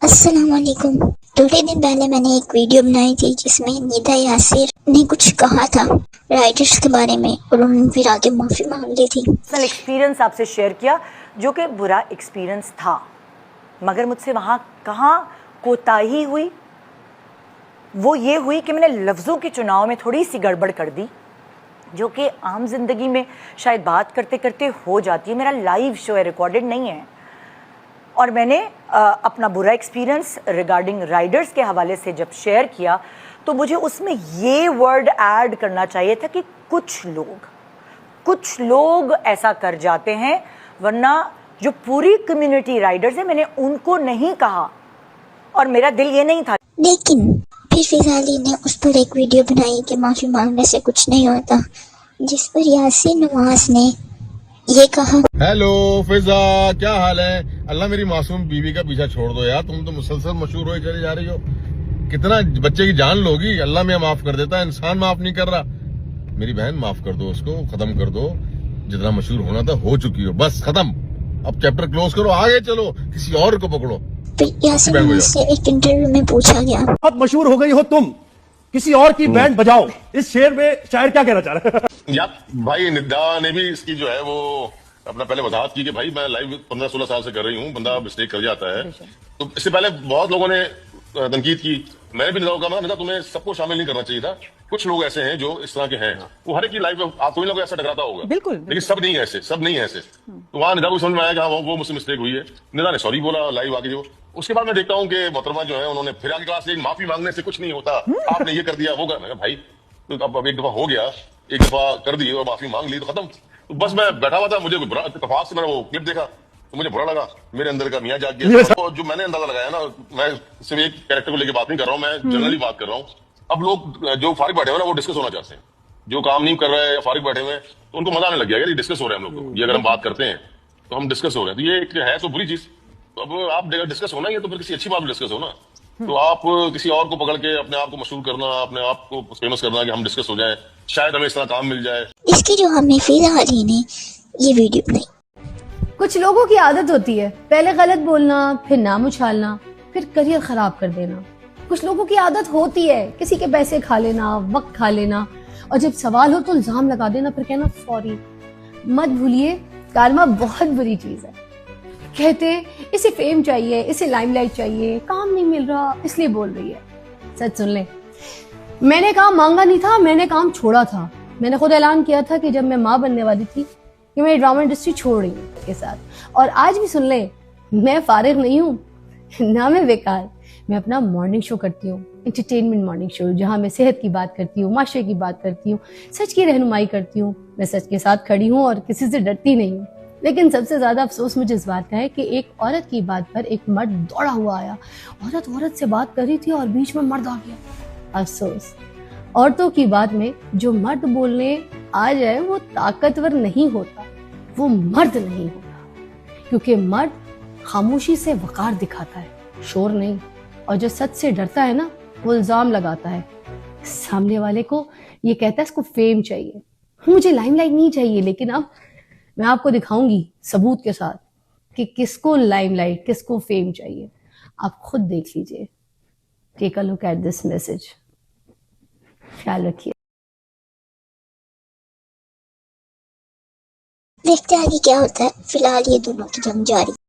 अस्सलाम वालेकुम। थोड़े दिन पहले मैंने एक वीडियो बनाई थी जिसमें निदा यासिर ने कुछ कहा था राइटर्स के बारे में और उन्होंने फिर आगे माफ़ी मांग ली थी। पर्सनल एक्सपीरियंस आपसे शेयर किया जो कि बुरा एक्सपीरियंस था, मगर मुझसे वहाँ कहाँ कोताही हुई, वो ये हुई कि मैंने लफ्ज़ों के चुनाव में थोड़ी सी गड़बड़ कर दी, जो कि आम जिंदगी में शायद बात करते करते हो जाती है। मेरा लाइव शो है, रिकॉर्डेड नहीं है, और मैंने अपना बुरा एक्सपीरियंस रिगार्डिंग राइडर्स के हवाले से जब शेयर किया तो मुझे उसमें ये वर्ड ऐड करना चाहिए था कि कुछ लोग ऐसा कर जाते हैं, वरना जो पूरी कम्युनिटी राइडर्स है मैंने उनको नहीं कहा और मेरा दिल ये नहीं था। लेकिन फिर फिजाली ने उस पर एक वीडियो बनाई कि माफ़ी मांगने से कुछ नहीं होता, जिस पर यासिर नवाज ने ये कहा, हेलो फिजा, क्या हाल है? अल्लाह मेरी मासूम बीवी का पीछा छोड़ दो यार, तुम तो मुसलसल मशहूर हो चले जा रही हो। कितना बच्चे की जान लोगी? अल्लाह में माफ कर देता है, इंसान माफ नहीं कर रहा। मेरी बहन माफ कर दो, उसको खत्म कर दो। जितना मशहूर होना था हो चुकी हो, बस खत्म। अब चैप्टर क्लोज करो, आगे चलो, किसी और को पकड़ो। तो यासिर नवाज से एक इंटरव्यू में पूछा गया, बहुत मशहूर हो गई हो तुम, किसी और की बैंड बजाओ। इस शेर में शायर क्या कहना चाह रहे हैं? यार भाई निदा ने भी इसकी जो है वो अपना पहले वजाहत की कि भाई मैं लाइव 15-16 साल से कर रही हूँ, बंदा मिस्टेक कर जाता है। तो इससे पहले बहुत लोगों ने तनकीद की, मैंने भी निदा को कहा, निदा तुम्हें सबको शामिल नहीं करना चाहिए था। कुछ लोग ऐसे हैं जो इस तरह के हैं, वो हर एक की लाइफ में आप कोई ना कोई ऐसा टकराता होगा, बिल्कुल। लेकिन सब नहीं है ऐसे। तो वहां निदा को समझ में आया कि हाँ वो मुझसे मिस्टेक हुई है। निदा ने सॉरी बोला लाइव आके। जो उसके बाद मैं देखता हूँ कि मोहतरमा जो है उन्होंने फिर आगे कहा माफी मांगने से कुछ नहीं होता, आपने ये कर दिया वो कर। भाई तो अब एक दफा हो गया, एक दफा कर दी और माफी मांग ली तो खत्म। तो बस मैं बैठा हुआ था, मुझे बुरा इत्तेफाक से मैंने वो क्लिप देखा तो मुझे बुरा लगा, मेरे अंदर का मियां जाग गया। तो जो मैंने अंदाजा लगाया ना, मैं सिर्फ एक कैरेक्टर को लेकर बात नहीं कर रहा हूँ, मैं जनरली बात कर रहा हूँ। अब लोग जो फारिग बैठे हुए ना वो डिस्कस होना चाहते हैं, जो काम नहीं कर रहे हैं या फारिग बैठे हुए हैं तो उनको मजा आने लग गया यार, ये डिस्कस हो रहे हैं हम लोग। ये अगर हम बात करते हैं तो हम डिस्कस हो रहे हैं, तो ये एक है तो बुरी चीज। तो अब आप डिस्कस होना ही है तो फिर किसी अच्छी बात में डिस्कस हो ना। तो आप किसी और को पकड़ के अपने आप को मशहूर करना, अपने आप को फेमस करना कि हम डिस्कस हो जाए, शायद हमें इस तरह काम मिल जाए। इसकी जो हमें फिजाली ने ये वीडियो बनाई। कुछ लोगों की आदत होती है पहले गलत बोलना, फिर नाम उछालना, फिर करियर खराब कर देना। कुछ लोगों की आदत होती है किसी के पैसे खा लेना, वक्त खा लेना, और जब सवाल हो तो इल्जाम लगा देना, फिर कहना सॉरी। मत भूलिए कारमा बहुत बुरी चीज है। कहते हैं इसे फेम चाहिए, इसे लाइमलाइट चाहिए, काम नहीं मिल रहा इसलिए बोल रही है। सच सुन ले, मैंने काम मांगा नहीं था, मैंने काम छोड़ा था। मैंने खुद ऐलान किया था कि जब मैं माँ बनने वाली थी कि मैं ड्रामा इंडस्ट्री छोड़ रही हूँ के साथ। और आज भी सुन ले, मैं फारिग नहीं हूँ ना मैं बेकार। मैं अपना मॉर्निंग शो करती हूँ, एंटरटेनमेंट मॉर्निंग शो, जहाँ मैं सेहत की बात करती हूँ, माशरे की बात करती हूँ, सच की रहनुमाई करती हूँ। मैं सच के साथ खड़ी हूँ और किसी से डरती नहीं हूँ। लेकिन सबसे ज्यादा अफसोस मुझे इस बात का है कि एक औरत की बात पर एक मर्द दौड़ा हुआ आया। औरत से बात कर रही थी और बीच में मर्द आ गया। अफसोस, औरतों की बात में जो मर्द बोलने आ जाए वो ताकतवर नहीं होता, वो मर्द नहीं होता। क्योंकि मर्द खामोशी से वकार दिखाता है, शोर नहीं। और जो सच से डरता है ना, वो इल्जाम लगाता है सामने वाले को। ये कहता है इसको फेम चाहिए, मुझे लाइमलाइट नहीं चाहिए। लेकिन अब मैं आपको दिखाऊंगी सबूत के साथ कि किसको लाइमलाइट, किसको फेम चाहिए। आप खुद देख लीजिए। Take a look at this message. ख्याल रखिए। देखते आगे क्या होता है। फिलहाल ये दोनों की जंग जारी।